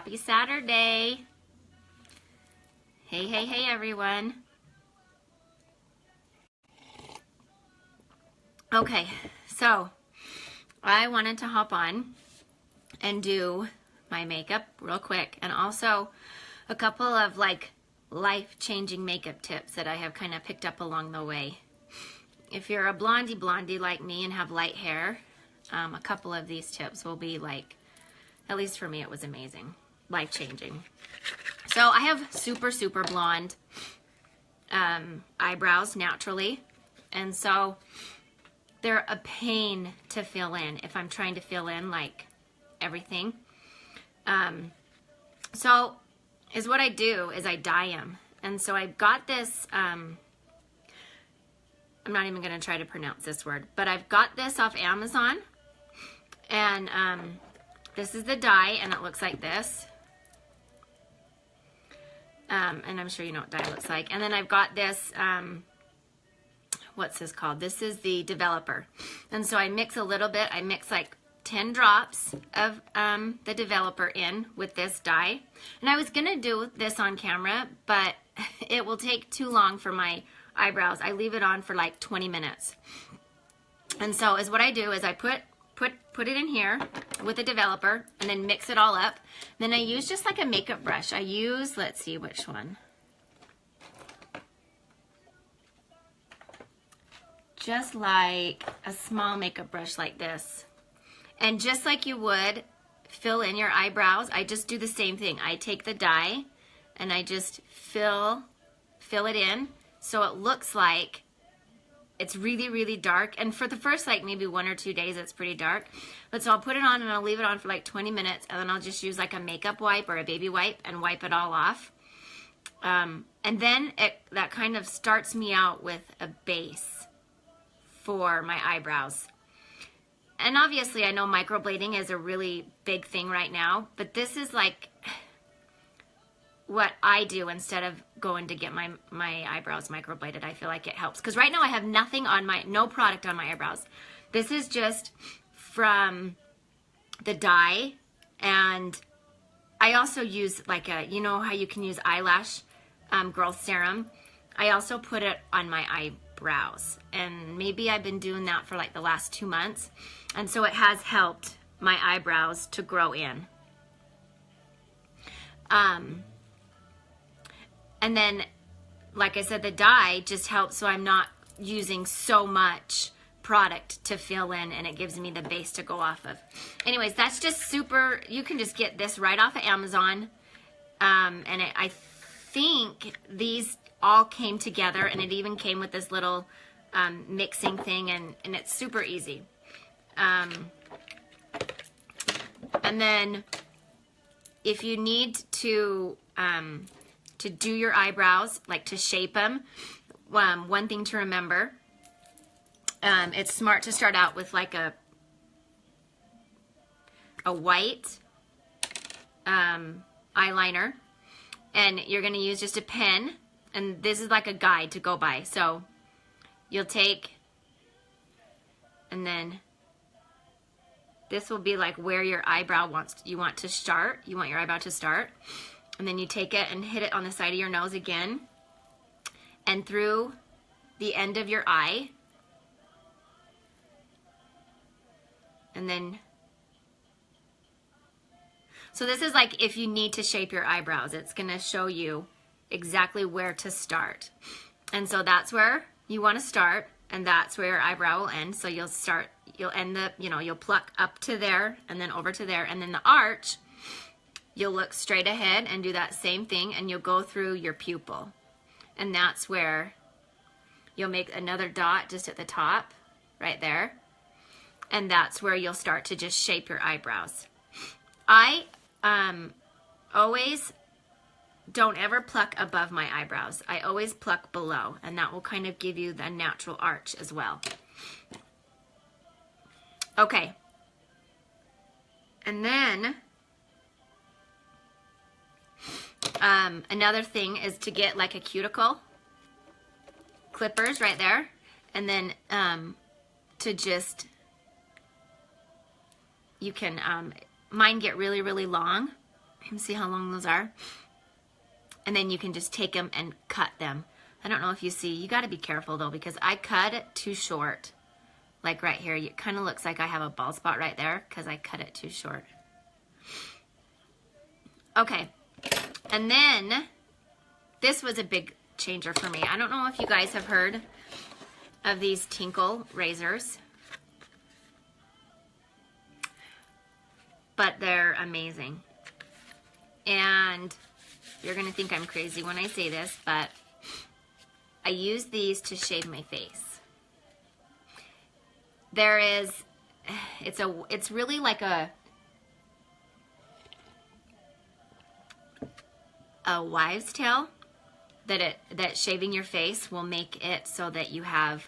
Happy Saturday. Hey, hey, hey, everyone. Okay, so I wanted to hop on and do my makeup real quick, and also a couple of like life-changing makeup tips that I have kind of picked up along the way. If you're a blondie like me and have light hair, a couple of these tips will be like, at least for me, it was amazing, life-changing. So I have super blonde eyebrows naturally, and so they're a pain to fill in if I'm trying to fill in like everything. So is what I do is I dye them. And so I've got this, I'm not even going to try to pronounce this word, but I've got this off Amazon. And this is the dye, and it looks like this. And I'm sure you know what dye looks like. And then I've got this, what's this called? This is the developer. And so I mix a little bit. I mix like 10 drops of the developer in with this dye. And I was going to do this on camera, but it will take too long for my eyebrows. I leave it on for like 20 minutes. And so is what I do is I put it in here with the developer and then mix it all up. Then I use just like a makeup brush. I use, let's see which one. Just like a small makeup brush like this. And just like you would fill in your eyebrows, I just do the same thing. I take the dye and I just fill it in so it looks like it's really dark. And for the first like maybe 1 or 2 days, it's pretty dark. But so I'll put it on and I'll leave it on for like 20 minutes, and then I'll just use like a makeup wipe or a baby wipe and wipe it all off. And then that kind of starts me out with a base for my eyebrows. And obviously I know microblading is a really big thing right now, but this is like what I do instead of going to get my eyebrows microbladed. I feel like it helps, because right now I have no product on my eyebrows. This is just from the dye, and I also use like you know how you can use eyelash growth serum. I also put it on my eyebrows, and maybe I've been doing that for like the last 2 months, and so it has helped my eyebrows to grow in. And then, like I said, the dye just helps so I'm not using so much product to fill in, and it gives me the base to go off of. Anyways, that's just super. You can just get this right off of Amazon. I think these all came together, and it even came with this little mixing thing, and it's super easy. And then if you need to do your eyebrows, like to shape them, one thing to remember, it's smart to start out with like a white eyeliner, and you're going to use just a pen, and this is like a guide to go by. So you'll take, and then this will be like where your eyebrow you want your eyebrow to start. And then you take it and hit it on the side of your nose again, and through the end of your eye. And then, so this is like if you need to shape your eyebrows, it's going to show you exactly where to start. And so that's where you want to start, and that's where your eyebrow will end. So you'll end up, you'll pluck up to there and then over to there, and then the arch, you'll look straight ahead and do that same thing, and you'll go through your pupil. And that's where you'll make another dot just at the top, right there. And that's where you'll start to just shape your eyebrows. I always don't ever pluck above my eyebrows. I always pluck below, and that will kind of give you the natural arch as well. Okay. And then another thing is to get like a cuticle clippers right there, and then to just, you can, mine get really long, You can see how long those are. And then you can just take them and cut them. I don't know if you see, you got to be careful though, because I cut it too short. Like right here, it kind of looks like I have a bald spot right there because I cut it too short. Okay, and then this was a big changer for me. I don't know if you guys have heard of these Tinkle razors, but they're amazing. And you're gonna think I'm crazy when I say this, but I use these to shave my face. There is, it's really like a wives' tale that shaving your face will make it so that you have,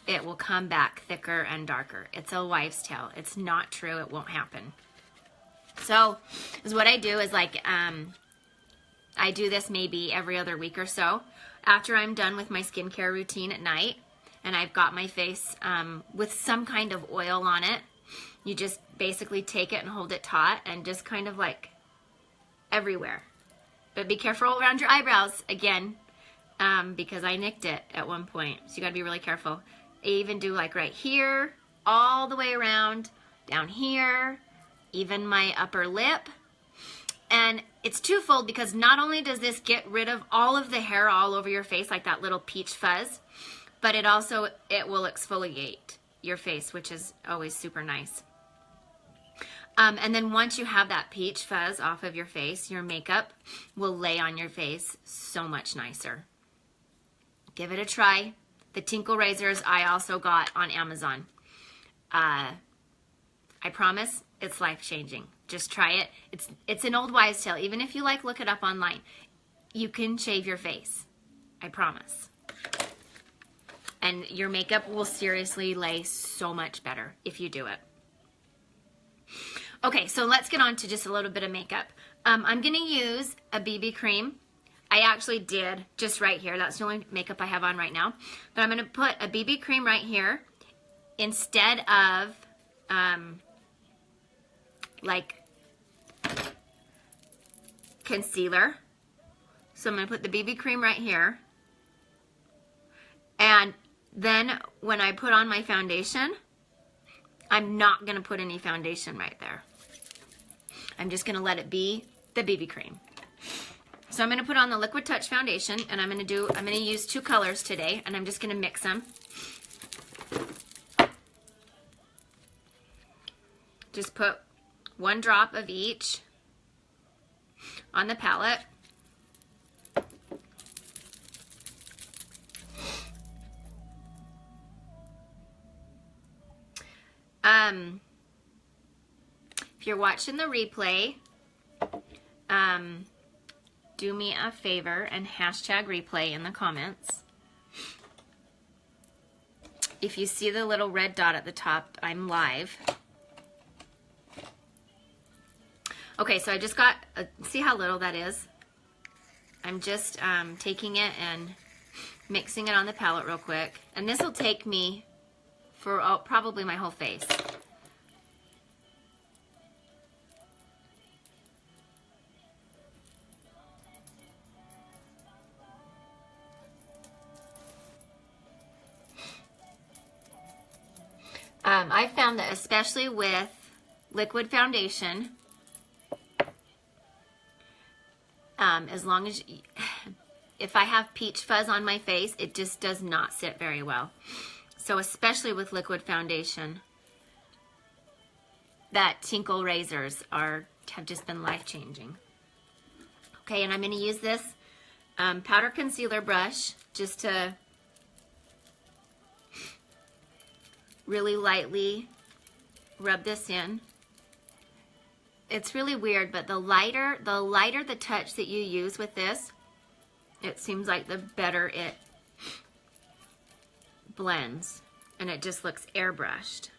it will come back thicker and darker. It's a wives' tale. It's not true. It won't happen. So, is what I do is like, I do this maybe every other week or so. After I'm done with my skincare routine at night, and I've got my face with some kind of oil on it, you just basically take it and hold it taut and just kind of like everywhere. But be careful around your eyebrows, again, because I nicked it at one point. So you gotta be really careful. I even do like right here, all the way around, down here, even my upper lip. And it's twofold because not only does this get rid of all of the hair all over your face, like that little peach fuzz, but it will exfoliate your face, which is always super nice. And then once you have that peach fuzz off of your face, your makeup will lay on your face so much nicer. Give it a try. The Tinkle razors I also got on Amazon. I promise it's life-changing. Just try it. It's an old wives' tale. Even if you like look it up online, you can shave your face. I promise. And your makeup will seriously lay so much better if you do it. Okay, so let's get on to just a little bit of makeup. I'm going to use a BB cream. I actually did just right here. That's the only makeup I have on right now. But I'm going to put a BB cream right here instead of like concealer. So I'm going to put the BB cream right here. And then when I put on my foundation, I'm not going to put any foundation right there. I'm just going to let it be the BB cream. So I'm going to put on the Liquid Touch foundation, and I'm going to use two colors today, and I'm just going to mix them. Just put one drop of each on the palette. If you're watching the replay, do me a favor and hashtag replay in the comments. If you see the little red dot at the top, I'm live. Okay, so I just got, see how little that is? I'm just taking it and mixing it on the palette real quick. And this will take me for probably my whole face. I found that especially with liquid foundation, as long as, if I have peach fuzz on my face, it just does not sit very well. So especially with liquid foundation, that Tinkle razors have just been life-changing. Okay, and I'm going to use this powder concealer brush just to really lightly rub this in. It's really weird, but the lighter the touch that you use with this, it seems like the better it blends, and it just looks airbrushed.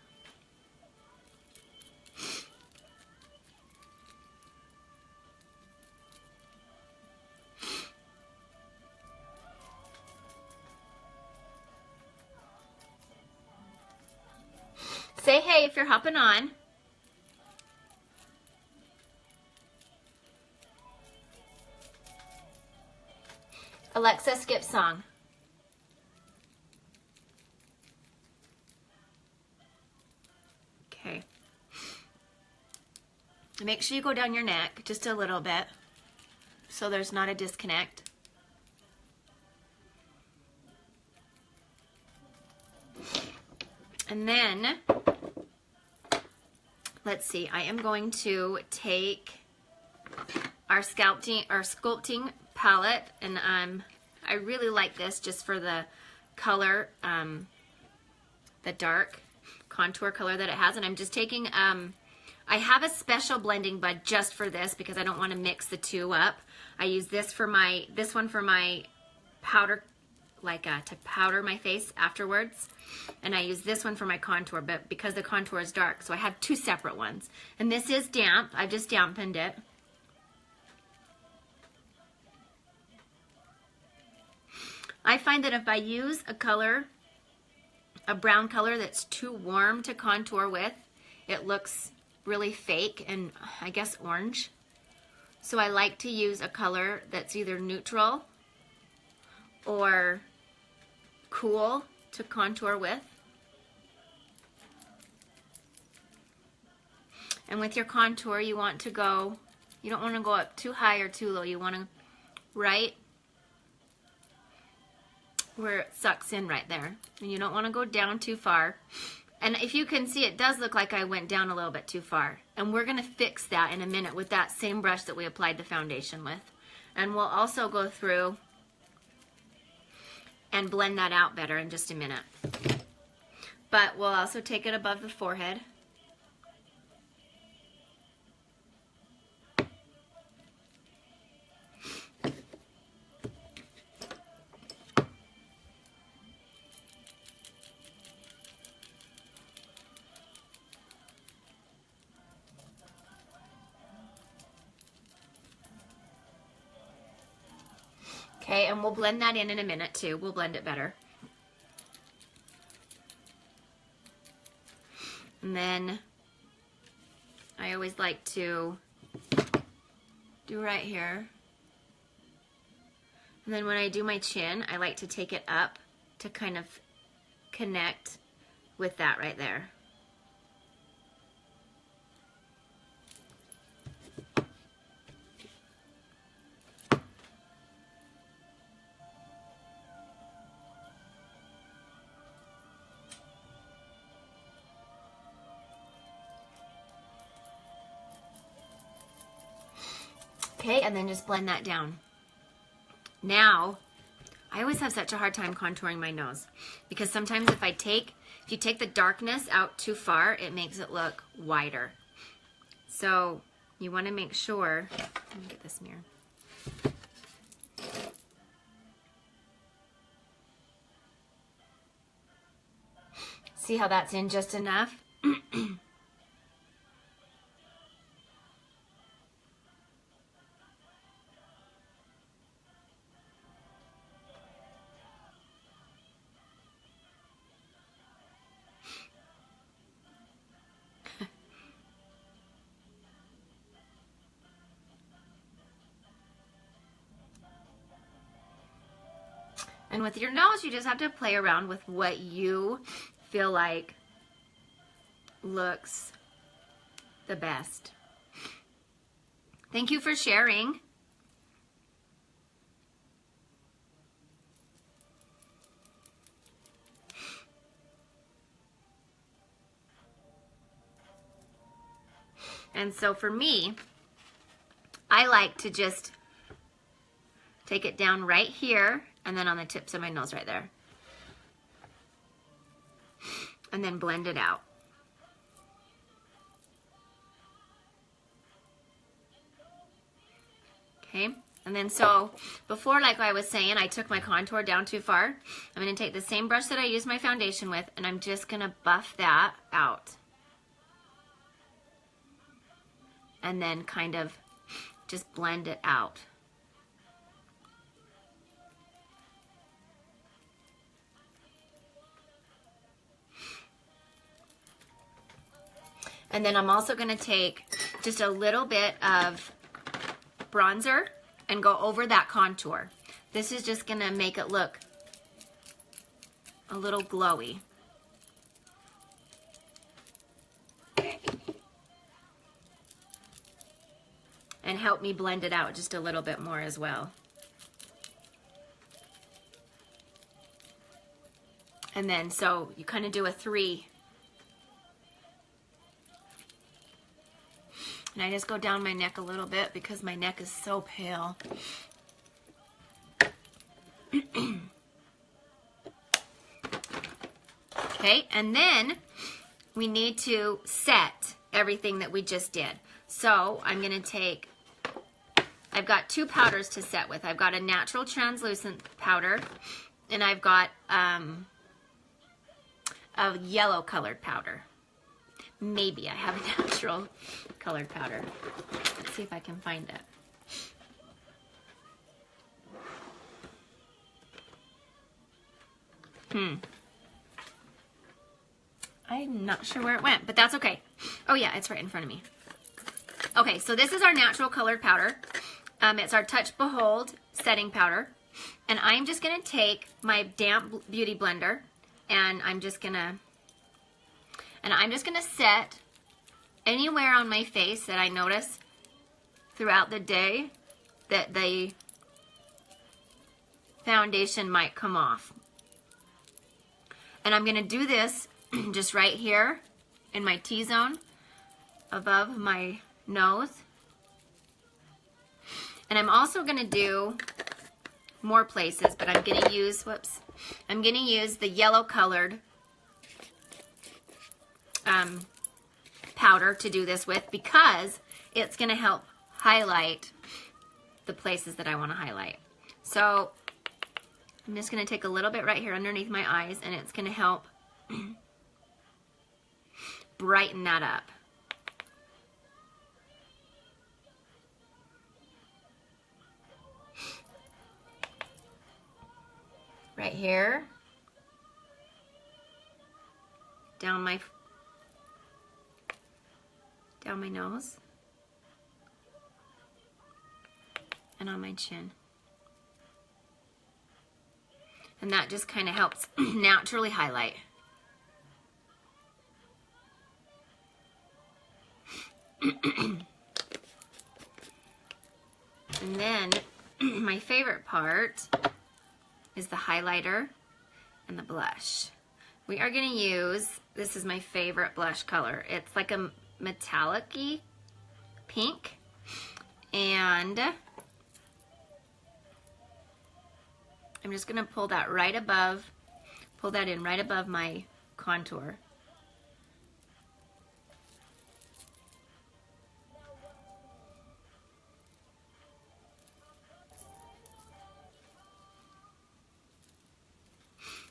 Say hey if you're hopping on. Alexa, skip song. Okay. Make sure you go down your neck just a little bit so there's not a disconnect. And then, let's see, I am going to take our sculpting palette, and I really like this just for the color, the dark contour color that it has, and I'm just taking, I have a special blending bud just for this because I don't want to mix the two up. I use this one for my powder, to powder my face afterwards, and I use this one for my contour, but because the contour is dark, so I have two separate ones. And this is damp. I've just dampened it. I find that if I use a brown color that's too warm to contour with, it looks really fake and I guess orange. So I like to use a color that's either neutral or cool to contour with. And with your contour, you don't want to go up too high or too low. You want to right where it sucks in right there. And you don't want to go down too far. And if you can see, it does look like I went down a little bit too far. And we're going to fix that in a minute with that same brush that we applied the foundation with. And we'll also go through and blend that out better in just a minute. But we'll also take it above the forehead. Okay, and we'll blend that in a minute too. We'll blend it better. And then I always like to do right here. And then when I do my chin, I like to take it up to kind of connect with that right there. Okay, and then just blend that down. Now, I always have such a hard time contouring my nose because sometimes if you take the darkness out too far, it makes it look wider. So you want to make sure, let me get this mirror. See how that's in just enough? And with your nose, you just have to play around with what you feel like looks the best. Thank you for sharing. And so for me, I like to just take it down right here and then on the tips of my nose right there. And then blend it out. Okay, and then so before, like I was saying, I took my contour down too far. I'm going to take the same brush that I used my foundation with, and I'm just going to buff that out. And then kind of just blend it out. And then I'm also going to take just a little bit of bronzer and go over that contour. This is just gonna make it look a little glowy. And help me blend it out just a little bit more as well. And then, so you kind of do a 3. And I just go down my neck a little bit because my neck is so pale. Okay, and then we need to set everything that we just did. So I'm gonna take, I've got 2 powders to set with. I've got a natural translucent powder, and I've got a yellow colored powder. Maybe I have a natural colored powder. Let's see if I can find it. I'm not sure where it went, but that's okay. Oh yeah, it's right in front of me. Okay, so this is our natural colored powder. It's our Touch Behold setting powder. And I'm just gonna take my damp beauty blender, and I'm just gonna set anywhere on my face that I notice throughout the day that the foundation might come off. And I'm gonna do this just right here in my T-zone above my nose. And I'm also gonna do more places, but I'm gonna use, I'm gonna use the yellow colored powder to do this with, because it's gonna help highlight the places that I wanna highlight. So I'm just gonna take a little bit right here underneath my eyes, and it's gonna help brighten that up. Right here, down my nose, and on my chin. And that just kind of helps naturally highlight. And then my favorite part is the highlighter and the blush. We are going to use, this is my favorite blush color. It's like a metallic-y pink, and I'm just going to pull that in right above my contour.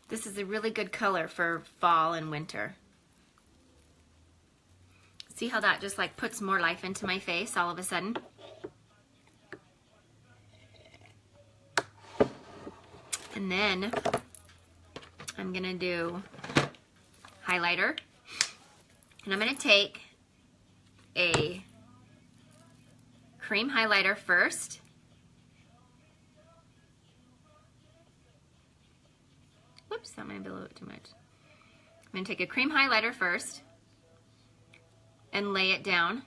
This is a really good color for fall and winter. See how that just like puts more life into my face all of a sudden? And then I'm gonna do highlighter. And I'm gonna take a cream highlighter first. Whoops, that might be a little bit too much. I'm going to take a cream highlighter first and lay it down.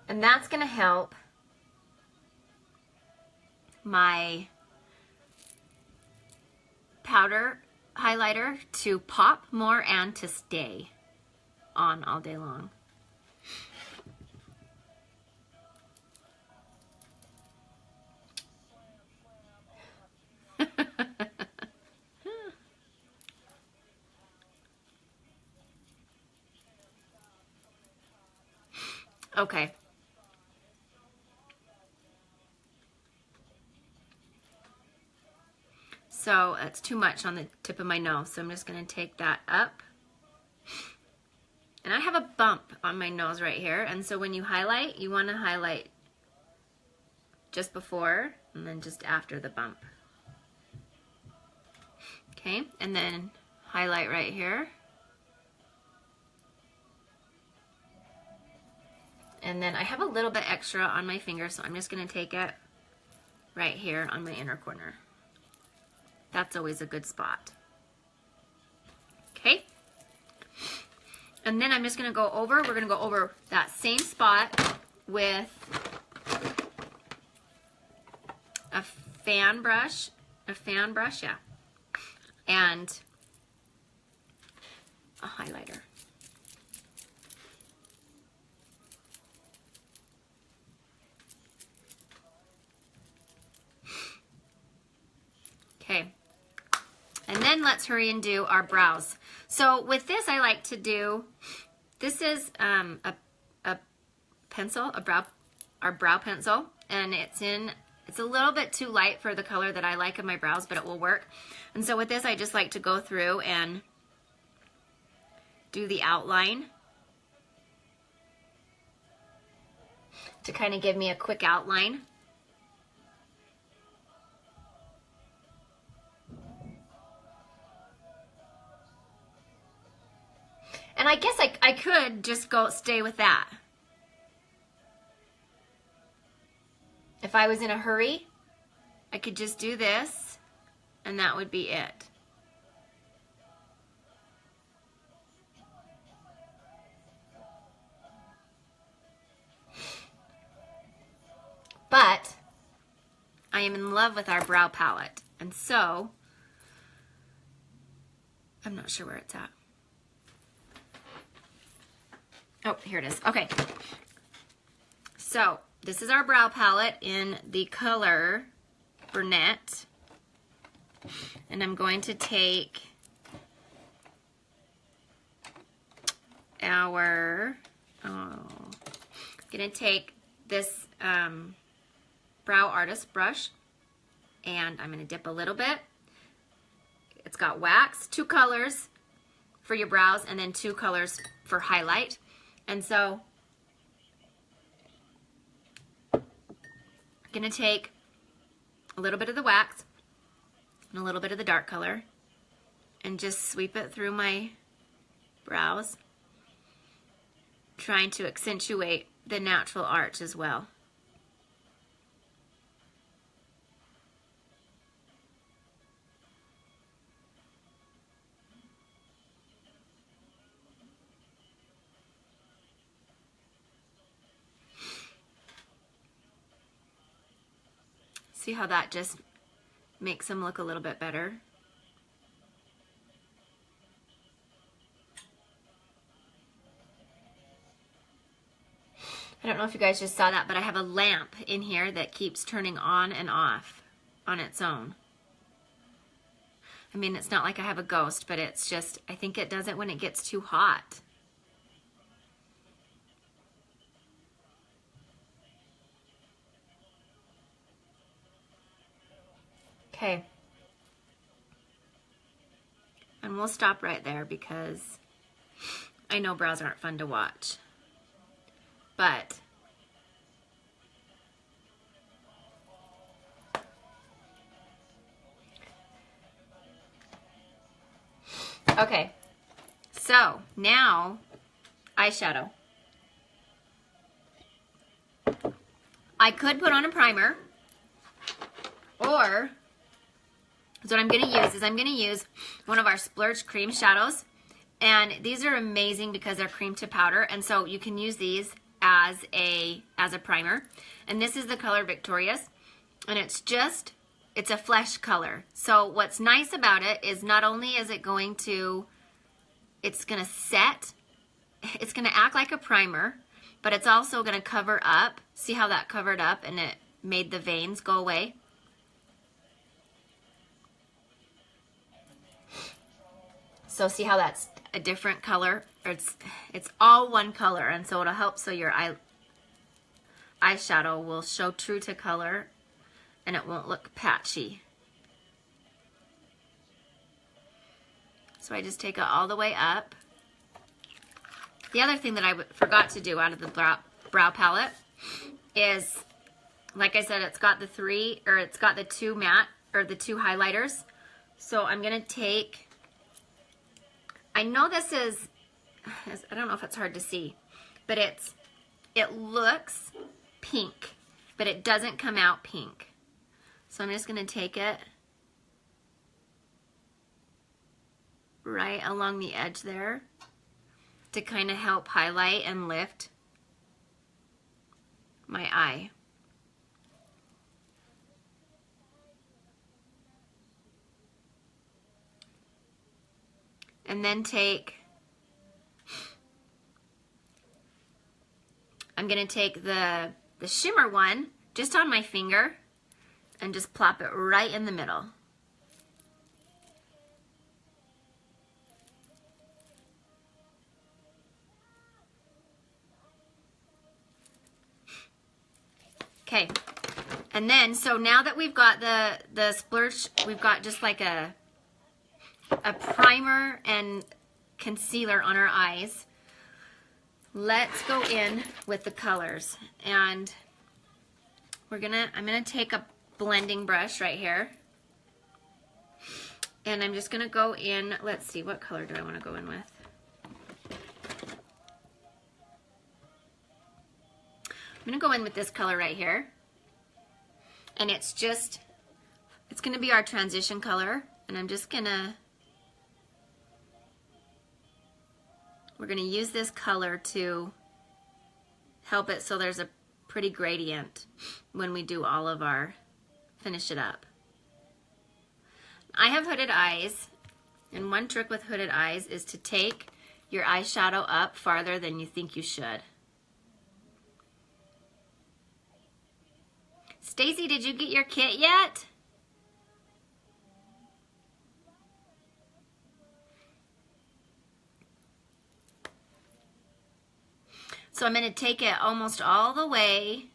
And that's going to help my powder highlighter to pop more and to stay on all day long. Okay. So it's too much on the tip of my nose, so I'm just going to take that up. And I have a bump on my nose right here, and so when you highlight, you want to highlight just before and then just after the bump. Okay, and then highlight right here. And then I have a little bit extra on my finger, so I'm just going to take it right here on my inner corner. That's always a good spot. Okay. And then I'm just going to go over, we're going to go over that same spot with a fan brush, yeah, and a highlighter. Okay. And then let's hurry and do our brows. So with this, I like to do, this is a pencil, our brow pencil, and it's a little bit too light for the color that I like in my brows, but it will work. And so with this, I just like to go through and do the outline to kind of give me a quick outline. And I guess I could just stay with that. If I was in a hurry, I could just do this, and that would be it. But I am in love with our brow palette, and so I'm not sure where it's at. Oh, here it is. Okay. So this is our brow palette in the color Brunette. And I'm going to take this Brow Artist brush, and I'm going to dip a little bit. It's got wax, 2 colors for your brows, and then 2 colors for highlight. And so I'm going to take a little bit of the wax and a little bit of the dark color and just sweep it through my brows, trying to accentuate the natural arch as well. See how that just makes them look a little bit better? I don't know if you guys just saw that, but I have a lamp in here that keeps turning on and off on its own. I mean, it's not like I have a ghost, but it's just, I think it does it when it gets too hot. Okay. And we'll stop right there because I know brows aren't fun to watch. But okay, so now eyeshadow. I could put on a primer, or so what I'm going to use is I'm going to use one of our Splurge cream shadows, and these are amazing because they're cream to powder, and so you can use these as a primer. And this is the color Victorious, and it's a flesh color. So what's nice about it is not only is it going to, it's going to set, it's going to act like a primer, but it's also going to cover up. See how that covered up and it made the veins go away? So see how that's a different color? It's all one color, and so it'll help so your eyeshadow will show true to color and it won't look patchy. So I just take it all the way up. The other thing that I forgot to do out of the brow palette is, like I said, it's got the 2 matte, or the 2 highlighters. So I'm gonna take, I know this is, I don't know if it's hard to see, but it's it looks pink, but it doesn't come out pink. So I'm just going to take it right along the edge there to kind of help highlight and lift my eye. And then I'm going to take the shimmer one just on my finger and just plop it right in the middle. Okay, and then, so now that we've got the splurge, we've got just like a primer and concealer on our eyes. Let's go in with the colors, and I'm gonna take a blending brush right here, and I'm just gonna go in. Let's see, what color do I want to go in with? I'm gonna go in with this color right here, and it's gonna be our transition color, and we're gonna use this color to help it so there's a pretty gradient when we do all of our finish it up. I have hooded eyes, and one trick with hooded eyes is to take your eyeshadow up farther than you think you should. Stacy, did you get your kit yet? So I'm going to take it almost all the way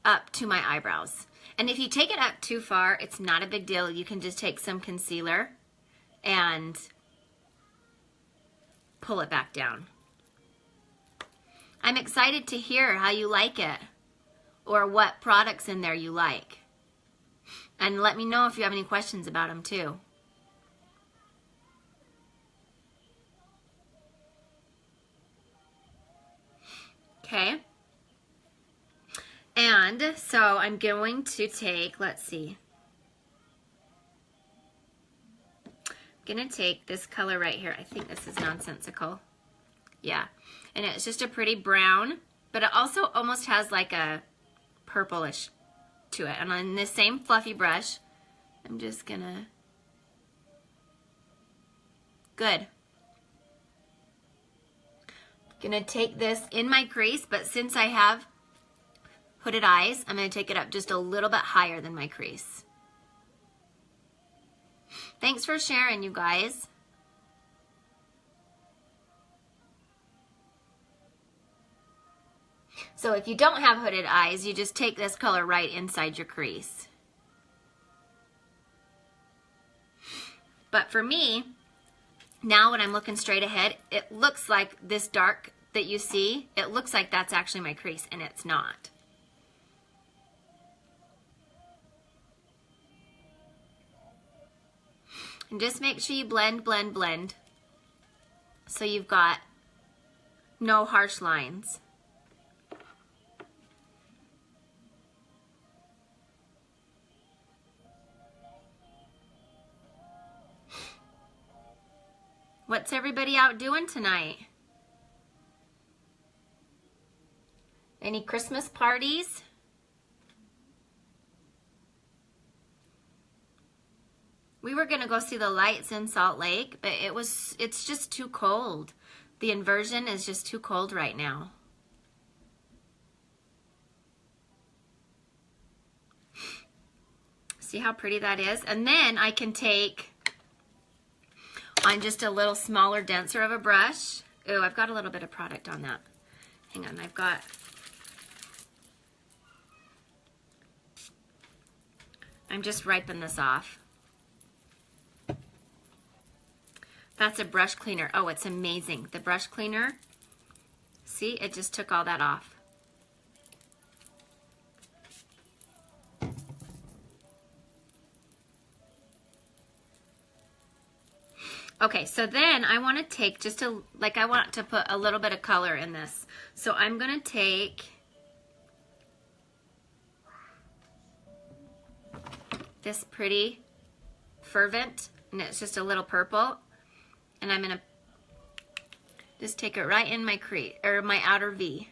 up to my eyebrows. And if you take it up too far, it's not a big deal. You can just take some concealer and pull it back down. I'm excited to hear how you like it, or what products in there you like. And let me know if you have any questions about them too. Okay. And so I'm going to take, let's see. I'm going to take this color right here. I think this is Nonsensical. Yeah. And it's just a pretty brown, but it also almost has like a purplish to it. And on this same fluffy brush, I'm just gonna, good. Gonna take this in my crease, but since I have hooded eyes, I'm gonna take it up just a little bit higher than my crease. Thanks for sharing, you guys. So if you don't have hooded eyes, you just take this color right inside your crease. But for me, now when I'm looking straight ahead, it looks like this dark that you see, it looks like that's actually my crease, and it's not. And just make sure you blend, blend, blend, so you've got no harsh lines. What's everybody out doing tonight? Any Christmas parties? We were gonna go see the lights in Salt Lake, but it's just too cold. The inversion is just too cold right now. See how pretty that is? And then I can take on just a little smaller, denser of a brush. Ooh, I've got a little bit of product on that. Hang on, I'm just wiping this off. That's a brush cleaner. Oh, it's amazing. The brush cleaner, see, it just took all that off. Okay, so then I want to take just I want to put a little bit of color in this. So I'm going to take this pretty Fervent, and it's just a little purple, and I'm going to just take it right in my my outer V.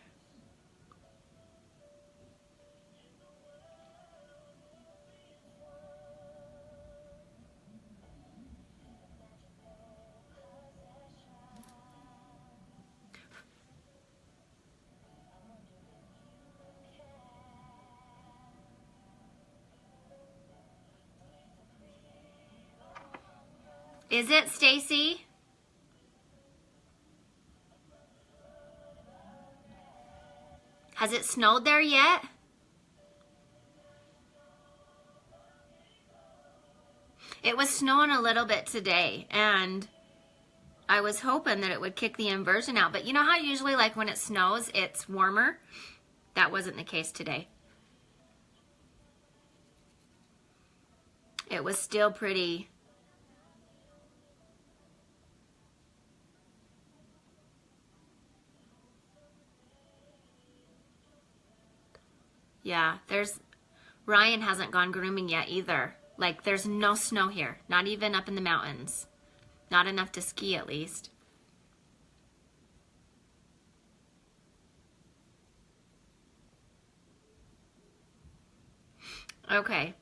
Is it, Stacy? Has it snowed there yet? It was snowing a little bit today, and I was hoping that it would kick the inversion out. But you know how usually like when it snows, it's warmer? That wasn't the case today. It was still pretty. Yeah, Ryan hasn't gone grooming yet either. Like, there's no snow here, not even up in the mountains. Not enough to ski, at least. Okay.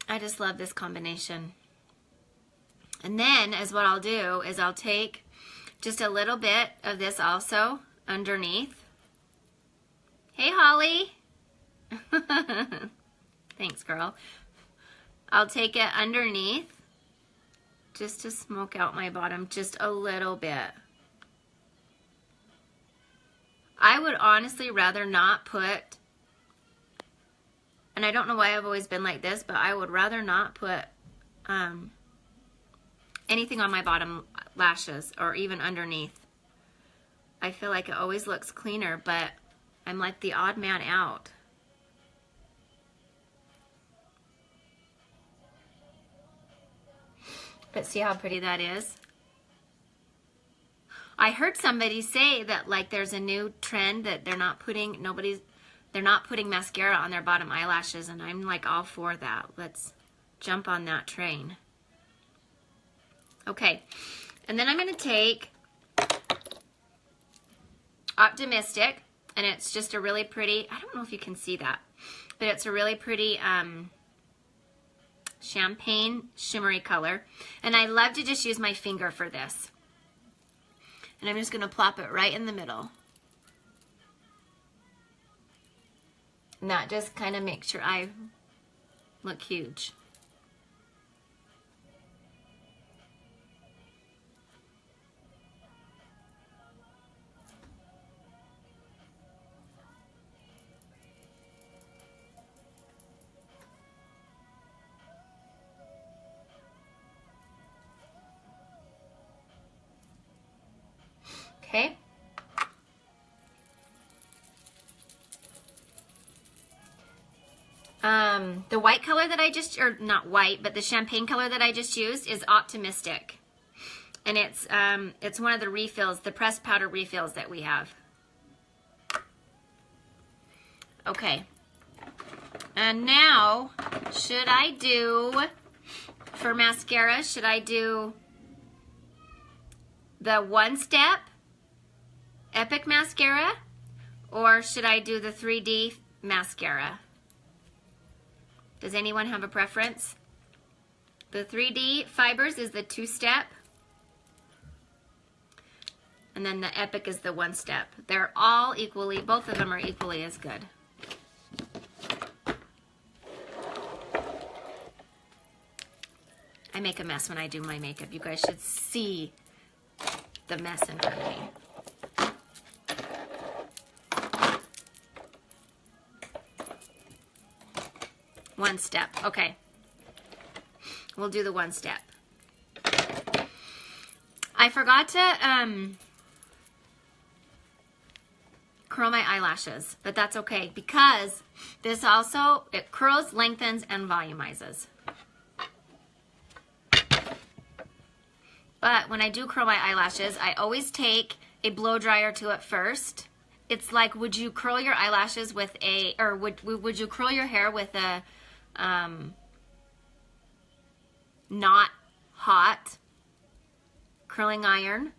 I just love this combination. And then, as what I'll do is I'll take just a little bit of this also underneath. Hey, Holly. Thanks, girl. I'll take it underneath just to smoke out my bottom just a little bit. I would honestly rather not put, and I don't know why I've always been like this, but I would rather not put anything on my bottom lashes or even underneath. I feel like it always looks cleaner, but I'm like the odd man out. But see how pretty that is? I heard somebody say that like there's a new trend that they're not putting mascara on their bottom eyelashes, and I'm like all for that. Let's jump on that train. Okay, and then I'm going to take Optimistic, and it's just a really pretty, I don't know if you can see that, but it's a really pretty champagne shimmery color, and I love to just use my finger for this. And I'm just going to plop it right in the middle. And that just kind of makes your eye look huge. Okay. The white color that I just, or not white, but the champagne color that I just used is Optimistic. And it's one of the refills, the pressed powder refills that we have. Okay. And now, should I do, for mascara, should I do the One Step Epic Mascara, or should I do the 3D Mascara? Does anyone have a preference? The 3D Fibers is the 2-step, and then the Epic is the 1-step. They're all equally, both of them are equally as good. I make a mess when I do my makeup. You guys should see the mess in front of me. One step. Okay. We'll do the one step. I forgot to curl my eyelashes, but that's okay because this also, it curls, lengthens, and volumizes. But when I do curl my eyelashes, I always take a blow dryer to it first. It's like, would you curl your eyelashes with a, or would you curl your hair with a not hot curling iron?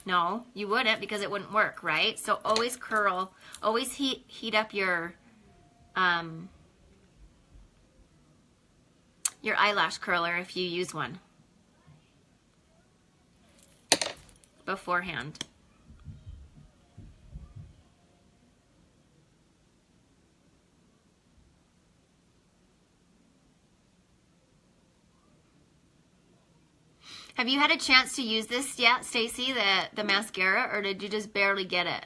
No, you wouldn't, because it wouldn't work, right? So always curl, always heat up your eyelash curler if you use one beforehand. Have you had a chance to use this yet, Stacy, the mascara, or did you just barely get it?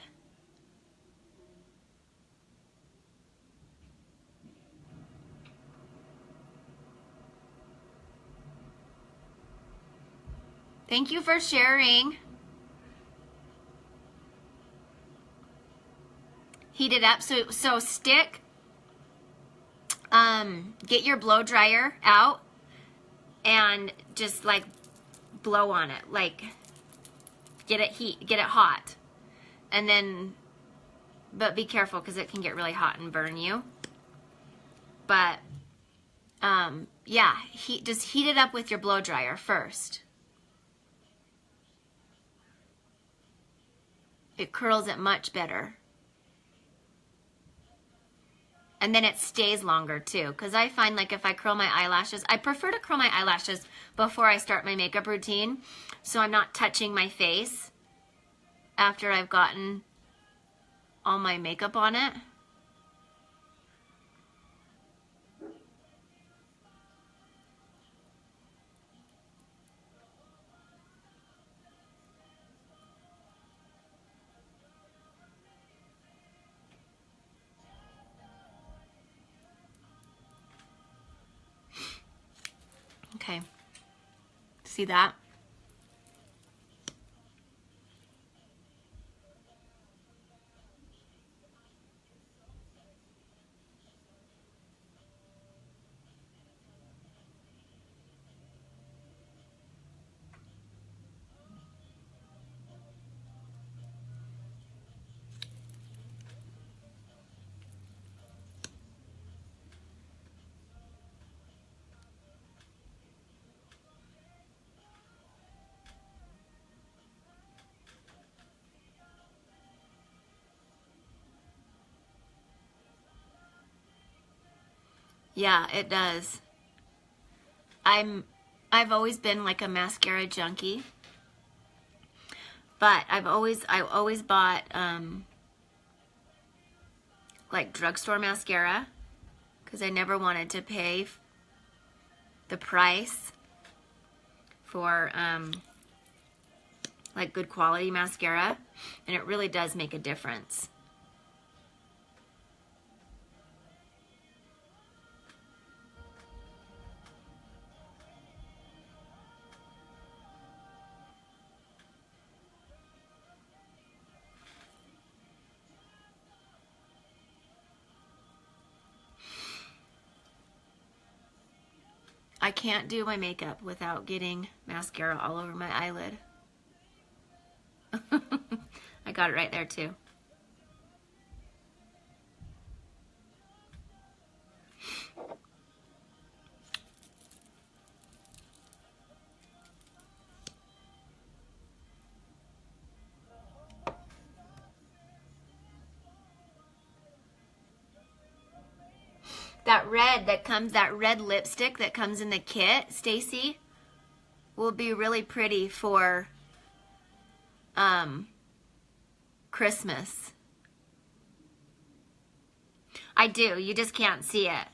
Thank you for sharing. Heat it up. So stick, get your blow dryer out and just like blow on it, like get it hot, and then, but be careful because it can get really hot and burn you. But yeah, just heat it up with your blow dryer first. It curls it much better. And then it stays longer too, because I find like if I curl my eyelashes, I prefer to curl my eyelashes before I start my makeup routine, so I'm not touching my face after I've gotten all my makeup on it. Okay, see that? Yeah, it does. I've always been like a mascara junkie, but I've always bought like drugstore mascara because I never wanted to pay the price for like good quality mascara, and it really does make a difference. I can't do my makeup without getting mascara all over my eyelid. I got it right there too. That red lipstick that comes in the kit, Stacy, will be really pretty for Christmas. I do, you just can't see it.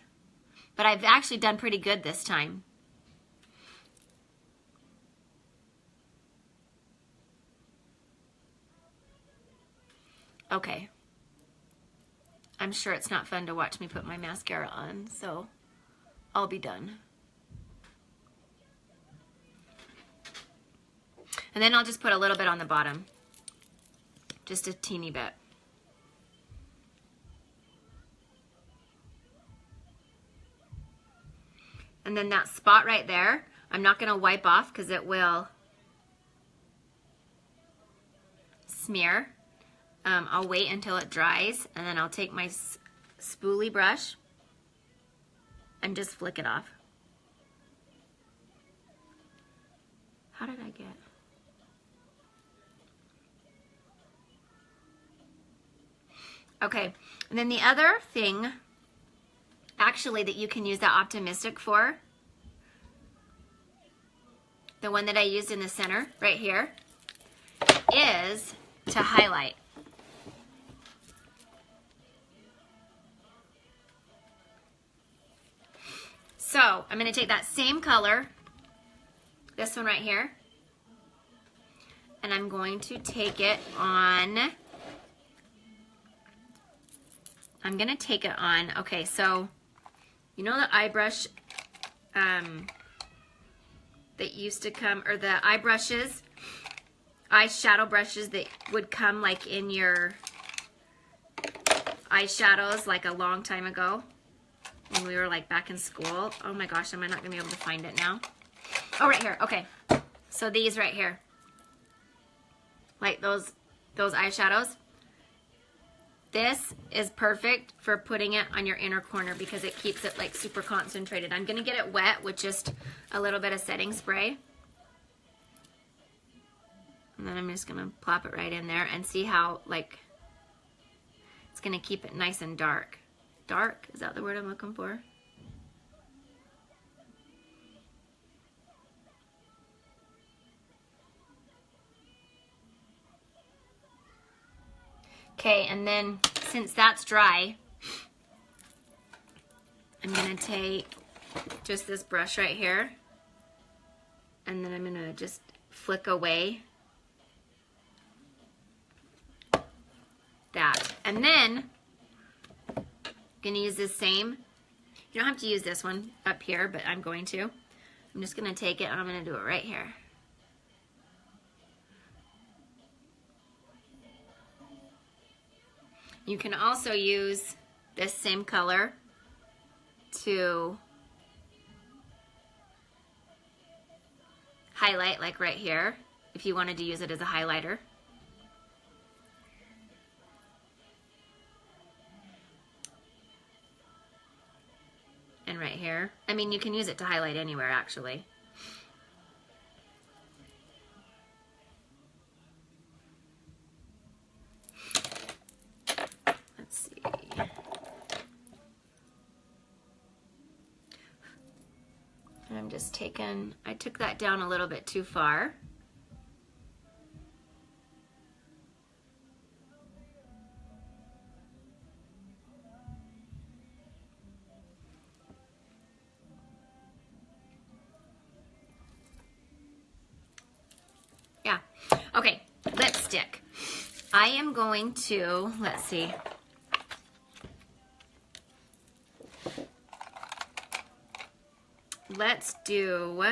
But I've actually done pretty good this time. Okay. I'm sure it's not fun to watch me put my mascara on, so I'll be done. And then I'll just put a little bit on the bottom. Just a teeny bit. And then that spot right there, I'm not going to wipe off because it will smear. I'll wait until it dries, and then I'll take my spoolie brush and just flick it off. How did I get? Okay, and then the other thing actually that you can use that Optimistic for, the one that I used in the center right here, is to highlight. So I'm going to take that same color, this one right here, and I'm going to take it on, okay, so you know the eye brush that used to come, or the eye brushes, eyeshadow brushes that would come like in your eyeshadows like a long time ago when we were like back in school. Oh my gosh, am I not gonna be able to find it now? Oh, right here, okay. So these right here, like those eyeshadows. This is perfect for putting it on your inner corner because it keeps it like super concentrated. I'm gonna get it wet with just a little bit of setting spray. And then I'm just gonna plop it right in there and see how like, it's gonna keep it nice and dark. Dark, is that the word I'm looking for? Okay, and then since that's dry, I'm gonna take just this brush right here, and then I'm gonna just flick away that. And then I'm gonna use this same, you don't have to use this one up here, but I'm going to. I'm just gonna take it and I'm gonna do it right here. You can also use this same color to highlight, like right here, if you wanted to use it as a highlighter. And right here. I mean, you can use it to highlight anywhere, actually. And I'm just taking, I took that down a little bit too far. Yeah, okay, lipstick. I am going to, let's see. Let's do,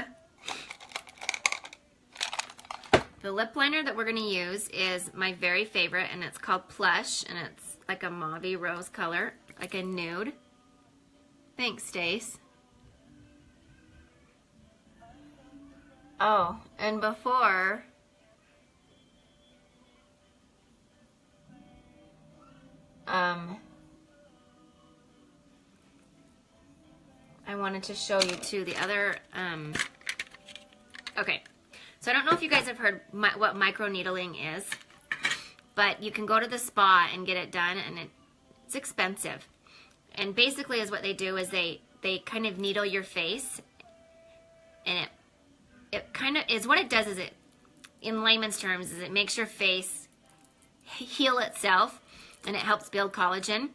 the lip liner that we're going to use is my very favorite, and it's called Plush, and it's like a mauve rose color, like a nude. Thanks, Stace. Oh, and before, I wanted to show you too the other, okay, so I don't know if you guys have heard what microneedling is, but you can go to the spa and get it done, and it's expensive. And basically is what they do is they kind of needle your face, and it kind of is, what it does is it, in layman's terms, is it makes your face heal itself, and it helps build collagen.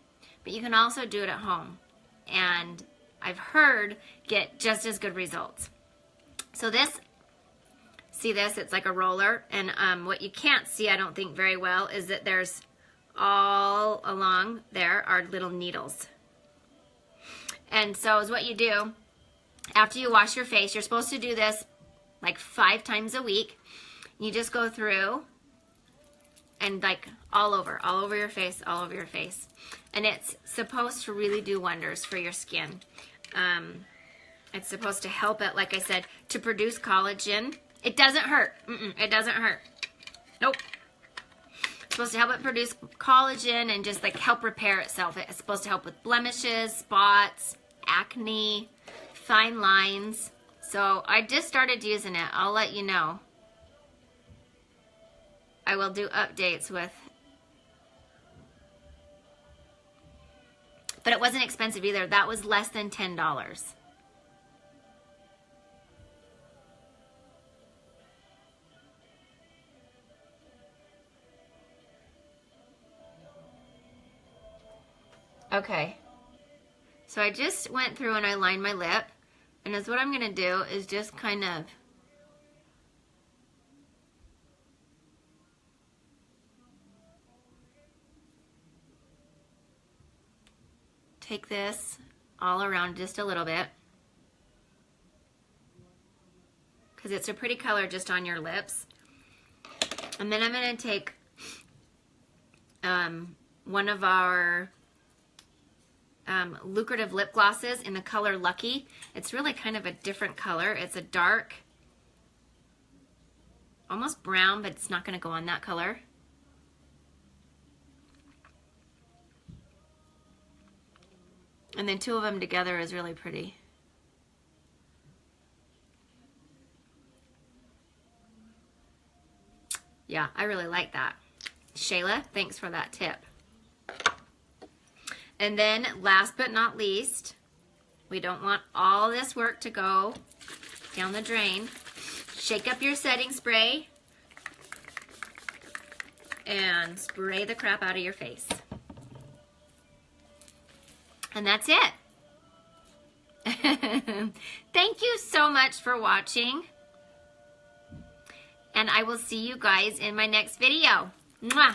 But you can also do it at home, and I've heard get just as good results. So this, see this, it's like a roller, and what you can't see, I don't think very well, is that there's all along there are little needles. And so is what you do after you wash your face. You're supposed to do this like 5 times a week. You just go through and like all over your face, all over your face. And it's supposed to really do wonders for your skin. It's supposed to help it, like I said, to produce collagen. It doesn't hurt. It doesn't hurt. Nope. It's supposed to help it produce collagen and just like help repair itself. It's supposed to help with blemishes, spots, acne, fine lines. So I just started using it. I'll let you know. I will do updates with. But it wasn't expensive either. That was less than $10. Okay. So I just went through and I lined my lip. And that's what I'm going to do is just kind of take this all around just a little bit. Because it's a pretty color just on your lips. And then I'm going to take one of our lucrative lip glosses in the color Lucky. It's really kind of a different color. It's a dark, almost brown, but it's not going to go on that color. And then two of them together is really pretty. Yeah, I really like that. Shayla, thanks for that tip. And then last but not least, we don't want all this work to go down the drain. Shake up your setting spray and spray the crap out of your face. And that's it. Thank you so much for watching. And I will see you guys in my next video. Mwah!